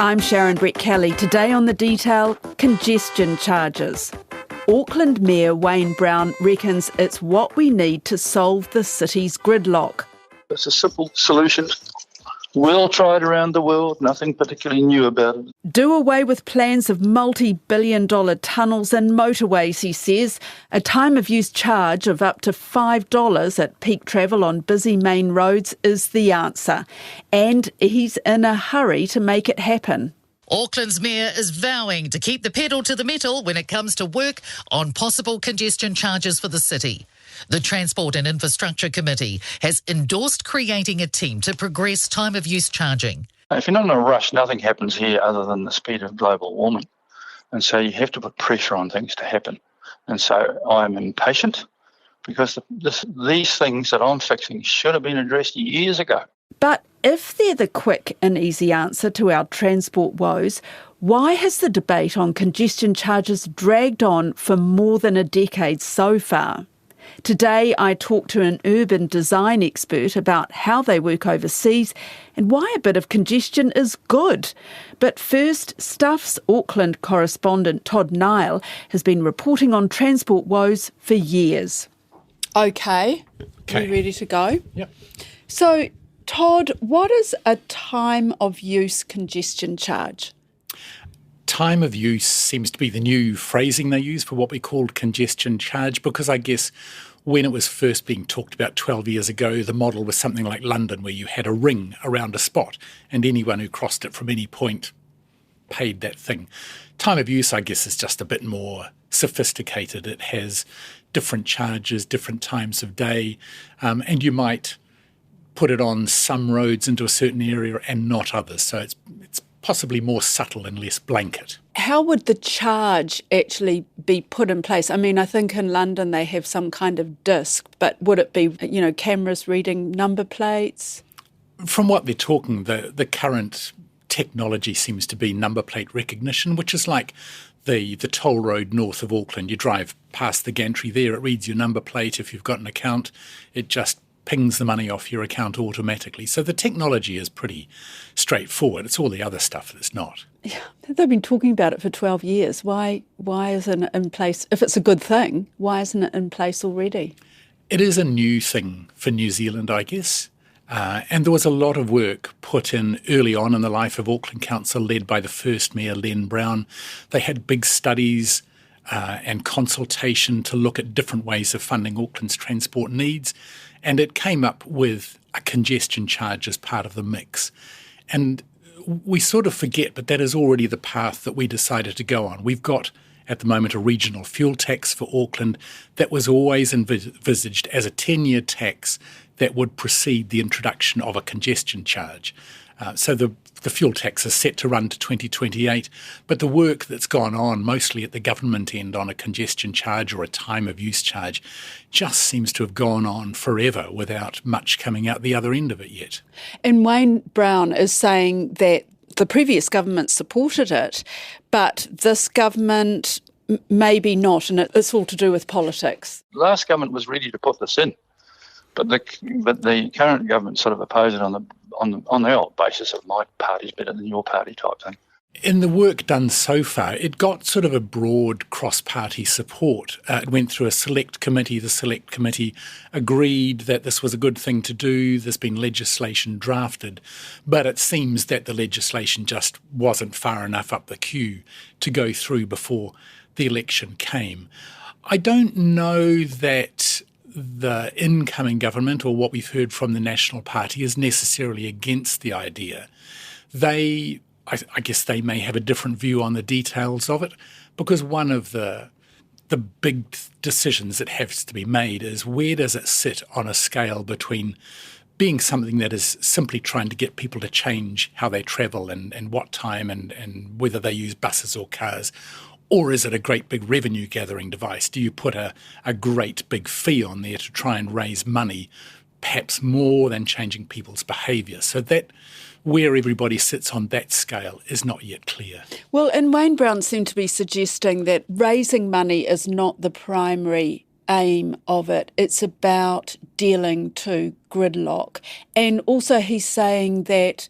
I'm Sharon Brett-Kelly. Today on The Detail, congestion charges. Auckland Mayor Wayne Brown reckons it's what we need to solve the city's gridlock. It's a simple solution. Well tried around the world, nothing particularly new about it. Do away with plans of multi-billion-dollar tunnels and motorways, he says. A time-of-use charge of up to $5 at peak travel on busy main roads is the answer. And he's in a hurry to make it happen. Auckland's mayor is vowing to keep the pedal to the metal when it comes to work on possible congestion charges for the city. The Transport and Infrastructure Committee has endorsed creating a team to progress time-of-use charging. If you're not in a rush, nothing happens here other than the speed of global warming. And so you have to put pressure on things to happen. And so I'm impatient because these things that I'm fixing should have been addressed years ago. But if they're the quick and easy answer to our transport woes, why has the debate on congestion charges dragged on for more than a decade so far? Today, I talked to an urban design expert about how they work overseas and why a bit of congestion is good. But first, Stuff's Auckland correspondent Todd Nile has been reporting on transport woes for years. Okay. Are you ready to go? Yep. So, Todd, what is a time of use congestion charge? Time of use seems to be the new phrasing they use for what we called congestion charge, because I guess when it was first being talked about 12 years ago, the model was something like London, where you had a ring around a spot and anyone who crossed it from any point paid that thing. Time of use, I guess, is just a bit more sophisticated. It has different charges, different times of day, and you might put it on some roads into a certain area and not others. So it's possibly more subtle and less blanket. How would the charge actually be put in place? I mean, I think in London they have some kind of disc, but would it be, cameras reading number plates? From what they're talking, the current technology seems to be number plate recognition, which is like the toll road north of Auckland. You drive past the gantry there, it reads your number plate. If you've got an account, it just pings the money off your account automatically. So the technology is pretty straightforward. It's all the other stuff that's not. Yeah, they've been talking about it for 12 years. Why isn't it in place? If it's a good thing, why isn't it in place already? It is a new thing for New Zealand, I guess. And there was a lot of work put in early on in the life of Auckland Council, led by the first mayor, Len Brown. They had big studies and consultation to look at different ways of funding Auckland's transport needs. And it came up with a congestion charge as part of the mix. And we sort of forget, but that is already the path that we decided to go on. We've got, at the moment, a regional fuel tax for Auckland that was always envisaged as a 10-year tax that would precede the introduction of a congestion charge. So the fuel tax is set to run to 2028, but the work that's gone on, mostly at the government end on a congestion charge or a time of use charge, just seems to have gone on forever without much coming out the other end of it yet. And Wayne Brown is saying that the previous government supported it, but this government maybe not, and it's all to do with politics. The last government was ready to put this in, but the current government sort of opposed it on the old basis of my party's better than your party type thing. In the work done so far, it got sort of a broad cross-party support. It went through a select committee. The select committee agreed that this was a good thing to do. There's been legislation drafted, but it seems that the legislation just wasn't far enough up the queue to go through before the election came. I don't know that the incoming government, or what we've heard from the National Party, is necessarily against the idea. I guess they may have a different view on the details of it, because one of the big decisions that has to be made is where does it sit on a scale between being something that is simply trying to get people to change how they travel and what time and whether they use buses or cars, or is it a great big revenue gathering device? Do you put a great big fee on there to try and raise money, perhaps more than changing people's behaviour? So that where everybody sits on that scale is not yet clear. Well, and Wayne Brown seemed to be suggesting that raising money is not the primary aim of it. It's about dealing to gridlock. And also he's saying that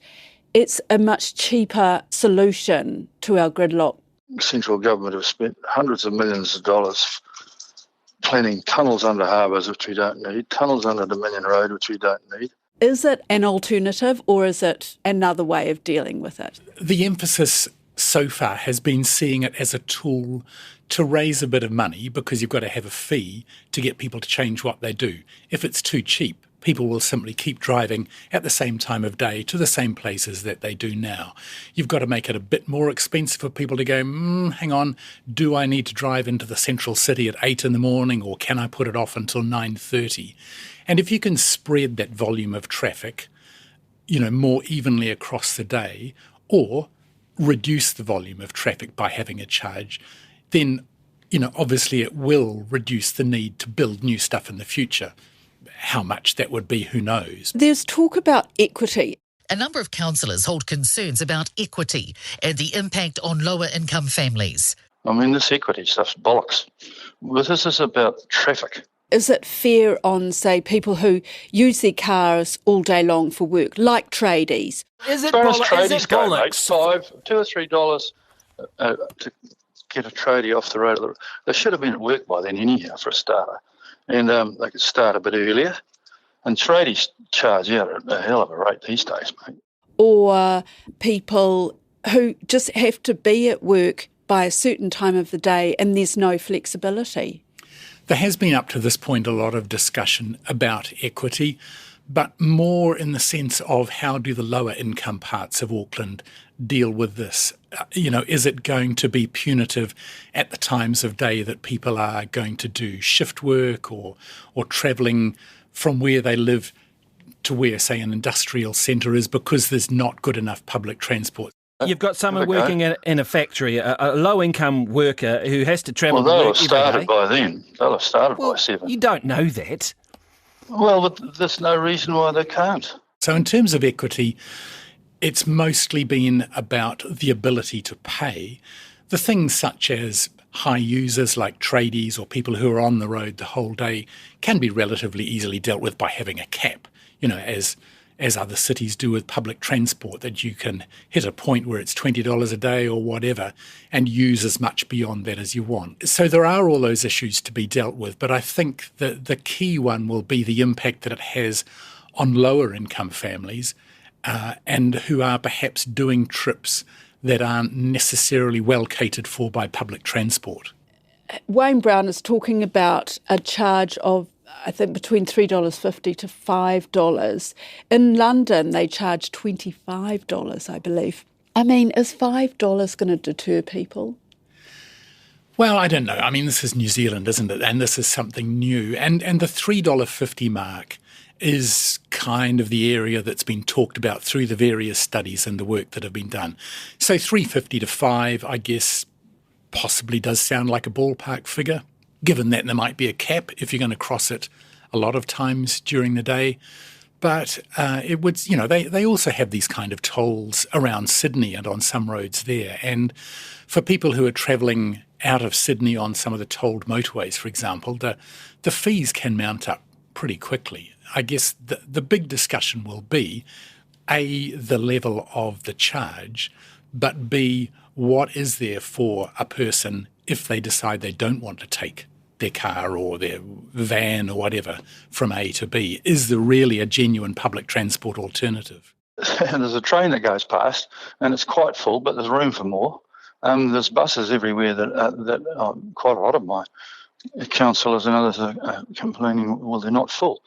it's a much cheaper solution to our gridlock. Central government have spent hundreds of millions of dollars planning tunnels under harbours, which we don't need, tunnels under Dominion Road, which we don't need. Is it an alternative or is it another way of dealing with it? The emphasis so far has been seeing it as a tool to raise a bit of money, because you've got to have a fee to get people to change what they do. If it's too cheap, people will simply keep driving at the same time of day to the same places that they do now. You've got to make it a bit more expensive for people to go, hang on, do I need to drive into the central city at 8 in the morning, or can I put it off until 9:30? And if you can spread that volume of traffic, more evenly across the day, or reduce the volume of traffic by having a charge, then, obviously it will reduce the need to build new stuff in the future. How much that would be, who knows? There's talk about equity. A number of councillors hold concerns about equity and the impact on lower income families. I mean, this equity stuff's bollocks. Well, this is about traffic. Is it fair on, say, people who use their cars all day long for work, like tradies? Is it bollocks? Go, mate, $5, $2 or $3 to get a tradie off the road. They should have been at work by then anyhow, for a starter. And they could start a bit earlier. And tradies charge out a hell of a rate these days, mate. Or people who just have to be at work by a certain time of the day and there's no flexibility. There has been up to this point a lot of discussion about equity, but more in the sense of how do the lower income parts of Auckland deal with this? Is it going to be punitive at the times of day that people are going to do shift work or travelling from where they live to where, say, an industrial centre is, because there's not good enough public transport? You've got someone working in a factory, a low-income worker who has to travel to work every day. Well, they'll have started by then. They'll have started by 7. You don't know that. Well, but there's no reason why they can't. So in terms of equity, it's mostly been about the ability to pay. The things such as high users like tradies or people who are on the road the whole day can be relatively easily dealt with by having a cap, as other cities do with public transport, that you can hit a point where it's $20 a day or whatever and use as much beyond that as you want. So there are all those issues to be dealt with, but I think that the key one will be the impact that it has on lower income families and who are perhaps doing trips that aren't necessarily well catered for by public transport. Wayne Brown is talking about a charge of, I think, between $3.50 to $5. In London, they charge $25, I believe. I mean, is $5 going to deter people? Well, I don't know. I mean, this is New Zealand, isn't it? And this is something new. And the $3.50 mark is kind of the area that's been talked about through the various studies and the work that have been done. So $3.50 to $5, I guess, possibly does sound like a ballpark figure, given that there might be a cap if you're going to cross it a lot of times during the day. But it would, they also have these kind of tolls around Sydney and on some roads there. And for people who are travelling out of Sydney on some of the tolled motorways, for example, the fees can mount up pretty quickly. I guess the big discussion will be, A, the level of the charge, but B, what is there for a person if they decide they don't want to take their car or their van or whatever from A to B? Is there really a genuine public transport alternative? And there's a train that goes past and it's quite full, but there's room for more. There's buses everywhere that quite a lot of my councillors and others are complaining, well, they're not full.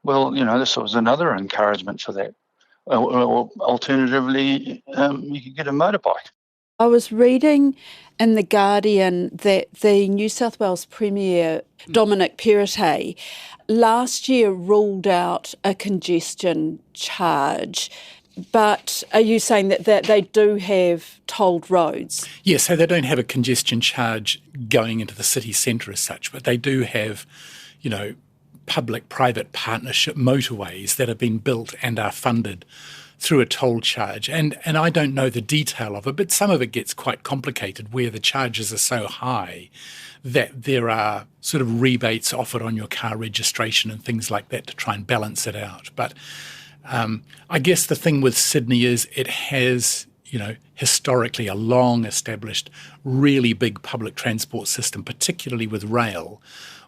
Well, this was another encouragement for that. Or alternatively, you could get a motorbike. I was reading in The Guardian that the New South Wales Premier, Dominic Perrottet, last year ruled out a congestion charge. But are you saying that they do have tolled roads? Yes, so they don't have a congestion charge going into the city centre as such, but they do have, public-private partnership motorways that have been built and are funded through a toll charge. And I don't know the detail of it, but some of it gets quite complicated where the charges are so high that there are sort of rebates offered on your car registration and things like that to try and balance it out. But I guess the thing with Sydney is it has, historically a long established, really big public transport system, particularly with rail,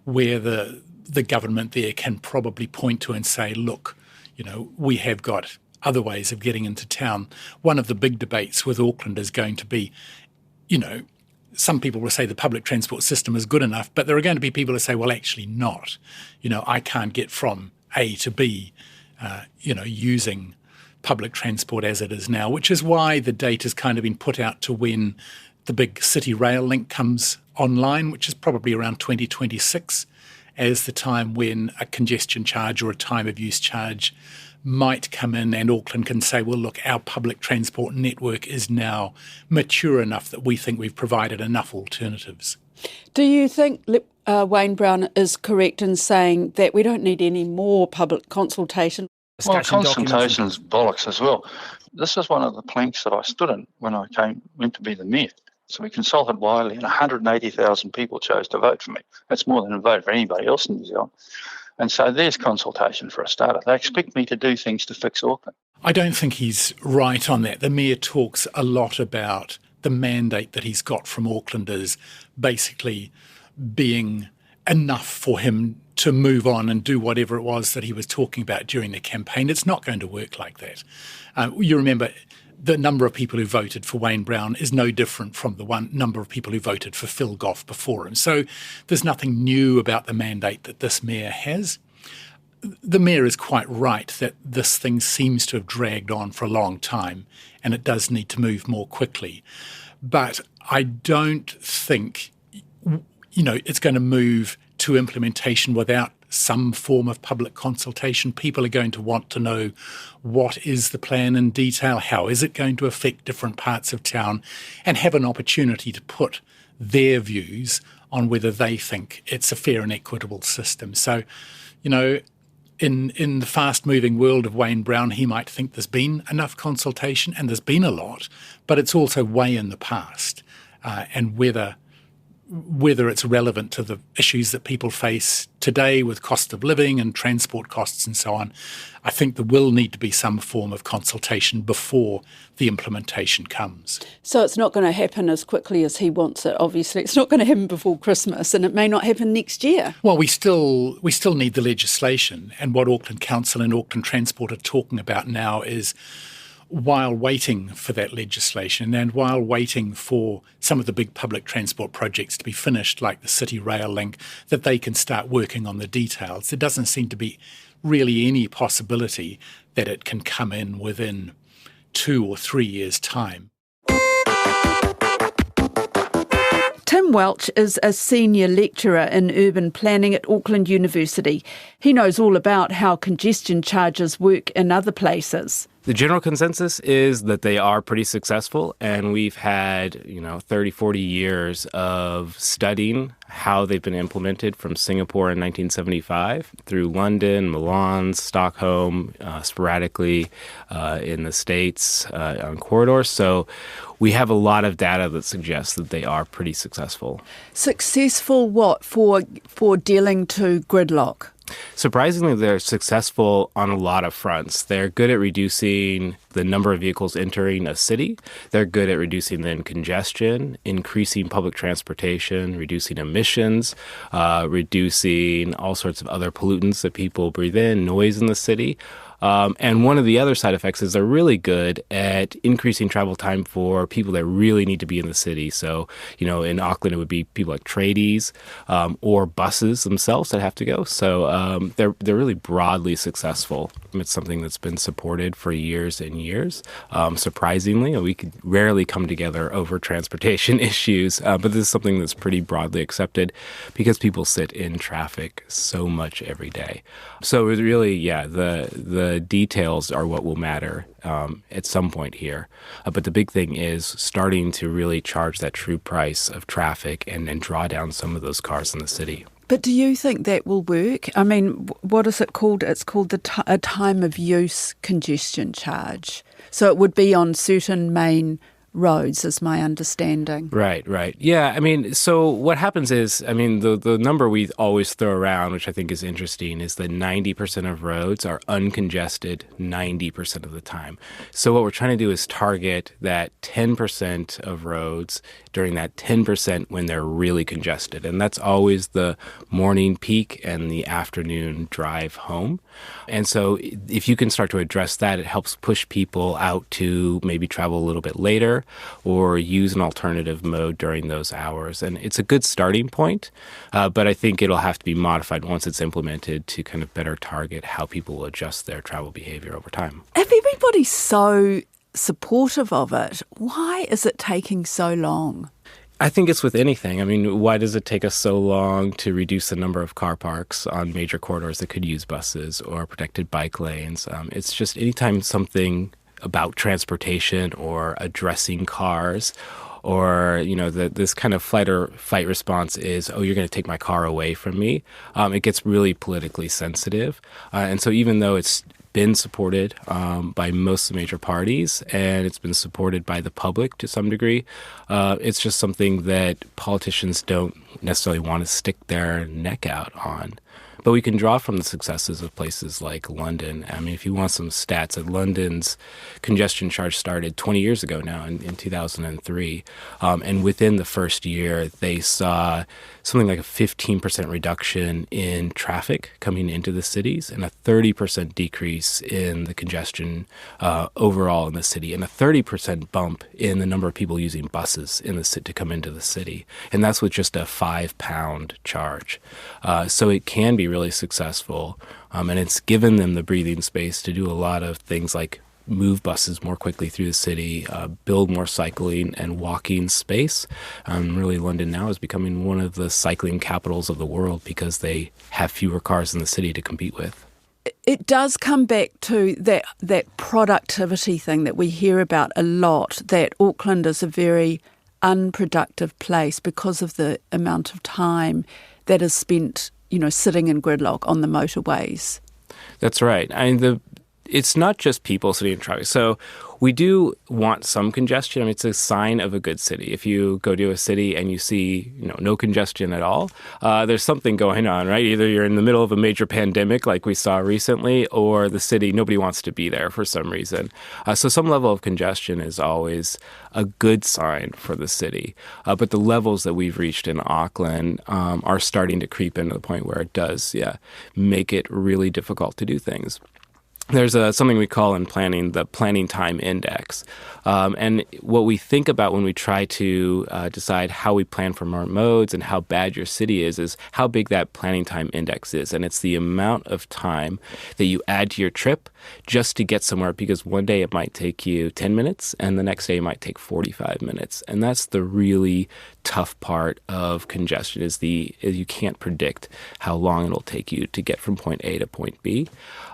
where the government there can probably point to and say, look, we have got other ways of getting into town. One of the big debates with Auckland is going to be, some people will say the public transport system is good enough, but there are going to be people who say, well, actually not. I can't get from A to B, using public transport as it is now, which is why the date has kind of been put out to when the big city rail link comes online, which is probably around 2026, as the time when a congestion charge or a time of use charge might come in and Auckland can say, well, look, our public transport network is now mature enough that we think we've provided enough alternatives. Do you think Wayne Brown is correct in saying that we don't need any more public consultation? Well, consultation's bollocks as well. This is one of the planks that I stood in when I went to be the mayor. So we consulted widely and 180,000 people chose to vote for me. That's more than a vote for anybody else in New Zealand. And so there's consultation for a starter. They expect me to do things to fix Auckland. I don't think he's right on that. The Mayor talks a lot about the mandate that he's got from Aucklanders basically being enough for him to move on and do whatever it was that he was talking about during the campaign. It's not going to work like that. You remember the number of people who voted for Wayne Brown is no different from the number of people who voted for Phil Goff before him. So there's nothing new about the mandate that this mayor has. The mayor is quite right that this thing seems to have dragged on for a long time and it does need to move more quickly. But I don't think, it's going to move to implementation without some form of public consultation. People are going to want to know what is the plan in detail, how is it going to affect different parts of town, and have an opportunity to put their views on whether they think it's a fair and equitable system. So, in the fast-moving world of Wayne Brown, he might think there's been enough consultation, and there's been a lot, but it's also way in the past, and whether it's relevant to the issues that people face today with cost of living and transport costs and so on, I think there will need to be some form of consultation before the implementation comes. So it's not going to happen as quickly as he wants it, obviously. It's not going to happen before Christmas and it may not happen next year. Well, we still need the legislation, and what Auckland Council and Auckland Transport are talking about now is, while waiting for that legislation and while waiting for some of the big public transport projects to be finished, like the City Rail Link, that they can start working on the details. There doesn't seem to be really any possibility that it can come in within 2 or 3 years' time. Tim Welch is a senior lecturer in urban planning at Auckland University. He knows all about how congestion charges work in other places. The general consensus is that they are pretty successful, and we've had, 30, 40 years of studying how they've been implemented from Singapore in 1975 through London, Milan, Stockholm, sporadically in the States on corridors. So we have a lot of data that suggests that they are pretty successful. Successful what? For dealing to gridlock? Surprisingly, they're successful on a lot of fronts. They're good at reducing the number of vehicles entering a city. They're good at reducing then congestion, increasing public transportation, reducing emissions, reducing all sorts of other pollutants that people breathe in, noise in the city. And one of the other side effects is they're really good at increasing travel time for people that really need to be in the city. So, in Auckland, it would be people like tradies or buses themselves that have to go. So they're really broadly successful. It's something that's been supported for years and years. Surprisingly, we could rarely come together over transportation issues, but this is something that's pretty broadly accepted because people sit in traffic so much every day. So it really, the details are what will matter at some point here. But the big thing is starting to really charge that true price of traffic and draw down some of those cars in the city. But do you think that will work? I mean, what is it called? It's called a time of use congestion charge. So it would be on certain main roads, is my understanding. Right. Yeah, I mean, so what happens is, I mean, the number we always throw around, which I think is interesting, is that 90% of roads are uncongested 90% of the time. So what we're trying to do is target that 10% of roads during that 10% when they're really congested. And that's always the morning peak and the afternoon drive home. And so if you can start to address that, it helps push people out to maybe travel a little bit later or use an alternative mode during those hours. And it's a good starting point, but I think it'll have to be modified once it's implemented to kind of better target how people will adjust their travel behavior over time. If everybody's so supportive of it, why is it taking so long? I think it's with anything. I mean, why does it take us so long to reduce the number of car parks on major corridors that could use buses or protected bike lanes? It's just anytime something about transportation or addressing cars or, this kind of flight or fight response is, oh, you're going to take my car away from me. It gets really politically sensitive. And so even though it's been supported by most of the major parties, and it's been supported by the public to some degree. It's just something that politicians don't necessarily want to stick their neck out on. But we can draw from the successes of places like London. I mean, if you want some stats, London's congestion charge started 20 years ago now in 2003. And within the first year, they saw something like a 15% reduction in traffic coming into the cities and a 30% decrease in the congestion overall in the city and a 30% bump in the number of people using buses in the city to come into the city. And that's with just a £5 charge. So it can be really successful. And it's given them the breathing space to do a lot of things like move buses more quickly through the city, build more cycling and walking space. Really, London now is becoming one of the cycling capitals of the world because they have fewer cars in the city to compete with. It does come back to that productivity thing that we hear about a lot, that Auckland is a very unproductive place because of the amount of time that is spent, sitting in gridlock on the motorways. That's right. I mean, it's not just people sitting in traffic. So we do want some congestion. I mean, it's a sign of a good city. If you go to a city and you see, no congestion at all, there's something going on, right? Either you're in the middle of a major pandemic like we saw recently, or the city, nobody wants to be there for some reason. So some level of congestion is always a good sign for the city. But the levels that we've reached in Auckland are starting to creep into the point where it does, make it really difficult to do things. There's something we call in planning the planning time index. And what we think about when we try to decide how we plan for more modes and how bad your city is how big that planning time index is. And it's the amount of time that you add to your trip just to get somewhere, because one day it might take you 10 minutes and the next day it might take 45 minutes. And that's the really tough part of congestion is you can't predict how long it'll take you to get from point A to point B.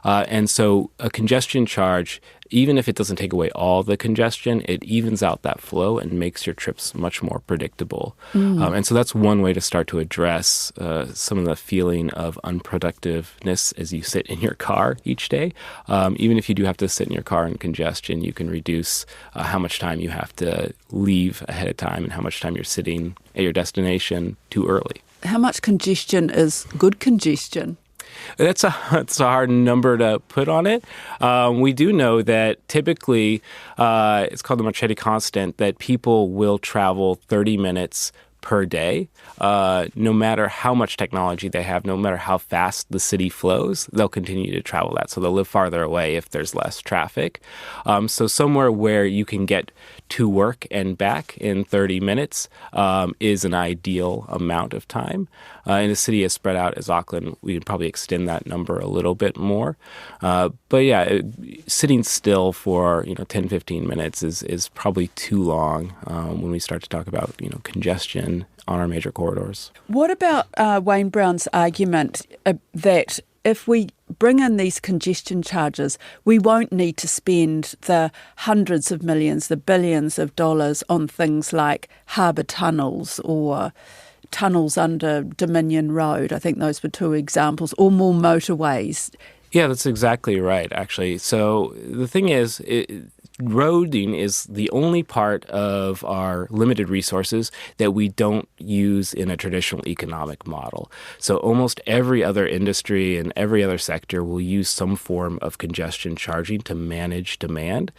And so a congestion charge, even if it doesn't take away all the congestion, it evens out that flow and makes your trips much more predictable. And so that's one way to start to address some of the feeling of unproductiveness as you sit in your car each day. Even if you do have to sit in your car in congestion, you can reduce how much time you have to leave ahead of time and how much time you're sitting at your destination too early. How much congestion is good congestion? It's a hard number to put on it. We do know that typically, it's called the Marchetti constant, that people will travel 30 minutes per day. No matter how much technology they have, no matter how fast the city flows, they'll continue to travel that. So they'll live farther away if there's less traffic. So somewhere where you can get to work and back in 30 minutes is an ideal amount of time. In a city as spread out as Auckland, we would probably extend that number a little bit more. But sitting still for 10, 15 minutes is probably too long when we start to talk about congestion on our major corridors. What about Wayne Brown's argument that if we bring in these congestion charges, we won't need to spend the hundreds of millions, the billions of dollars on things like harbour tunnels or tunnels under Dominion Road? I think those were two examples, or more motorways. Yeah, that's exactly right, actually. So the thing is, roading is the only part of our limited resources that we don't use in a traditional economic model. So almost every other industry and every other sector will use some form of congestion charging to manage demand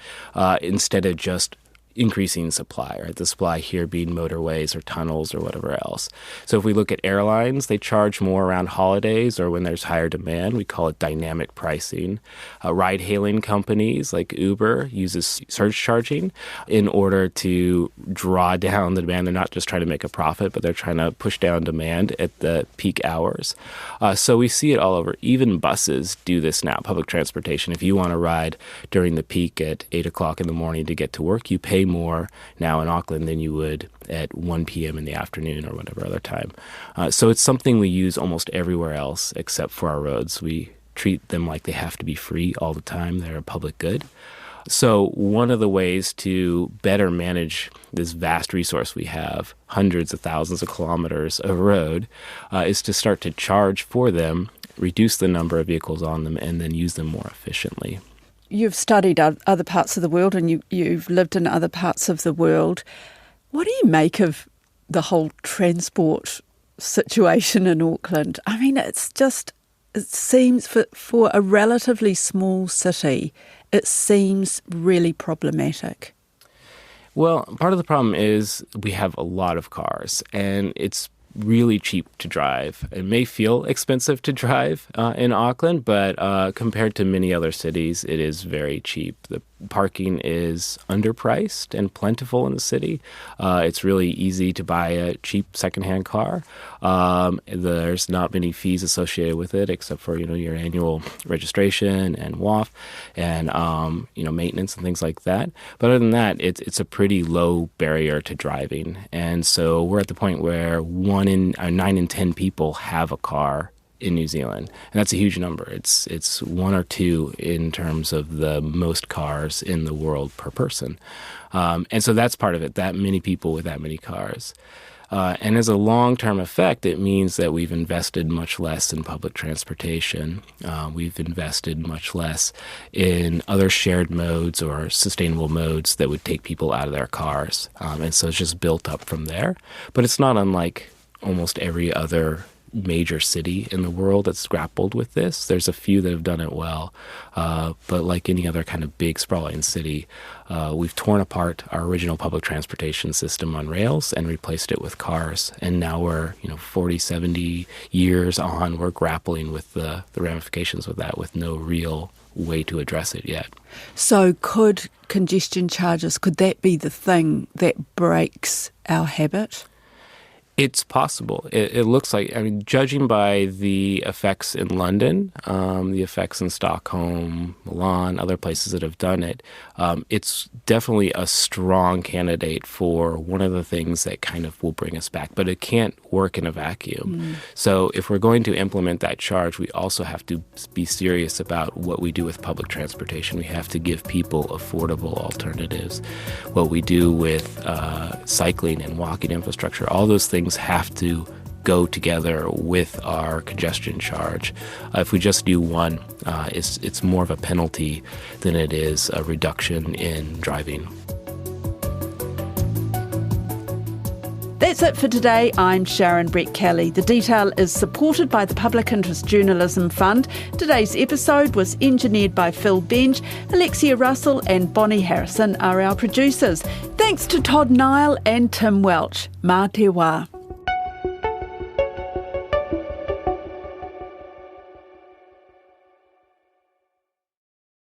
instead of just increasing supply, right? The supply here being motorways or tunnels or whatever else. So if we look at airlines, they charge more around holidays or when there's higher demand. We call it dynamic pricing. Ride-hailing companies like Uber uses surge charging in order to draw down the demand. They're not just trying to make a profit, but they're trying to push down demand at the peak hours. So we see it all over. Even buses do this now, public transportation. If you want to ride during the peak at 8 o'clock in the morning to get to work, you pay more now in Auckland than you would at 1 p.m. in the afternoon or whatever other time. So it's something we use almost everywhere else except for our roads. We treat them like they have to be free all the time. They're a public good. So one of the ways to better manage this vast resource we have, hundreds of thousands of kilometers of road, is to start to charge for them, reduce the number of vehicles on them, and then use them more efficiently. You've studied other parts of the world and you've lived in other parts of the world. What do you make of the whole transport situation in Auckland? I mean, it seems for a relatively small city, it seems really problematic. Well, part of the problem is we have a lot of cars and it's really cheap to drive. It may feel expensive to drive in Auckland, but compared to many other cities, it is very cheap. The parking is underpriced and plentiful in the city. It's really easy to buy a cheap secondhand car. There's not many fees associated with it except for your annual registration and WAF and maintenance and things like that. But other than that, it's a pretty low barrier to driving. And so we're at the point where 9 in 10 people have a car in New Zealand, and that's a huge number. It's 1 or 2 in terms of the most cars in the world per person, and so that's part of it. That many people with that many cars, and as a long-term effect, it means that we've invested much less in public transportation. We've invested much less in other shared modes or sustainable modes that would take people out of their cars, and so it's just built up from there. But it's not unlike almost every other major city in the world that's grappled with this. There's a few that have done it well, but like any other kind of big sprawling city, we've torn apart our original public transportation system on rails and replaced it with cars. And now we're 40, 70 years on, we're grappling with the ramifications of that with no real way to address it yet. So could congestion charges, could that be the thing that breaks our habit? It's possible. It looks like, judging by the effects in London, the effects in Stockholm, Milan, other places that have done it, it's definitely a strong candidate for one of the things that kind of will bring us back. But it can't work in a vacuum. So if we're going to implement that charge, we also have to be serious about what we do with public transportation. We have to give people affordable alternatives. What we do with cycling and walking infrastructure, all those things have to go together with our congestion charge. If we just do one, it's more of a penalty than it is a reduction in driving. That's it for today. I'm Sharon Brett-Kelly. The Detail is supported by the Public Interest Journalism Fund. Today's episode was engineered by Phil Benj. Alexia Russell and Bonnie Harrison are our producers. Thanks to Todd Nile and Tim Welch. Mā te wā.